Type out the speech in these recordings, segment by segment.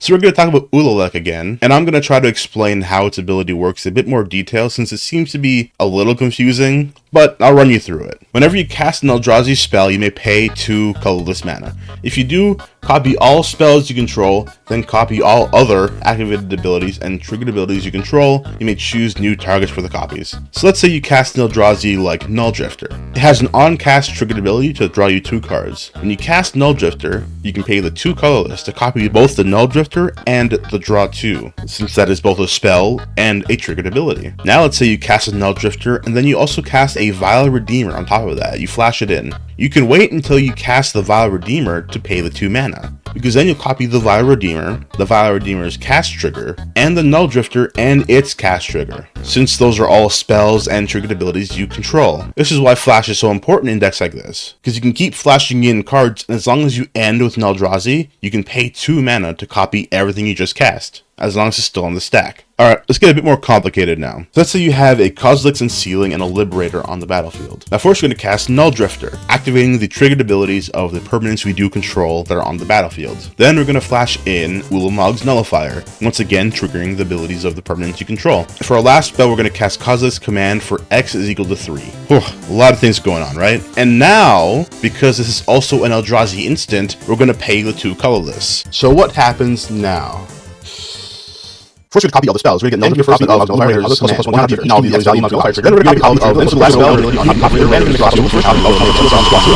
So we're going to talk about Ulalek again, and I'm going to try to explain how its ability works in a bit more detail since it seems to be a little confusing, but I'll run you through it. Whenever you cast an Eldrazi spell, you may pay 2 colorless mana. If you do, copy all spells you control, then copy all other activated abilities and triggered abilities you control. You may choose new targets for the copies. So let's say you cast an Eldrazi like Null Drifter. It has an on-cast triggered ability to draw you 2 cards. When you cast Null Drifter, you can pay the 2 colorless to copy both the Null Drifter and the Draw 2, since that is both a spell and a triggered ability. Now let's say you cast a Null Drifter and then you also cast a Vile Redeemer on top of that. You flash it in. You can wait until you cast the Vile Redeemer to pay the 2 mana, because then you'll copy the Vile Redeemer's cast trigger, and the Null Drifter and its cast trigger, since those are all spells and triggered abilities you control. This is why Flash is so important in decks like this, because you can keep flashing in cards, and as long as you end with an Eldrazi, you can pay 2 mana to copy everything you just cast, as long as it's still on the stack. Alright, let's get a bit more complicated now. So let's say you have a Kozilek's Unsealing and a Liberator on the battlefield. Now first we're going to cast Null Drifter, activating the triggered abilities of the permanents we do control that are on the battlefield. Then we're going to flash in Ulalek's Nullifier, once again triggering the abilities of the permanents you control. For our last spell, we're going to cast Kozilek's Command for X is equal to 3. A lot of things going on, right? And now, because this is also an Eldrazi instant, we're going to pay the 2 colorless. So what happens now? First, we're going to copy all the spells. We're going to get first of Nullifier, plus 1 copy. Now, the Nullifier. Then we're going to copy all the last spell.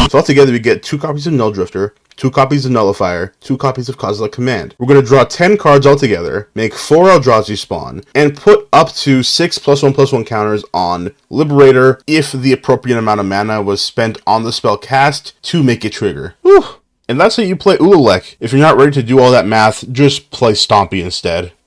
So altogether, we get 2 copies of Null Drifter, 2 copies of Nullifier, 2 copies of Kozilek Command. We're going to draw 10 cards altogether, make 4 Eldrazi spawn, and put up to 6 +1/+1 counters on Liberator if the appropriate amount of mana was spent on the spell cast to make it trigger. Whew. And that's how you play Ulalek. If you're not ready to do all that math, just play Stompy instead.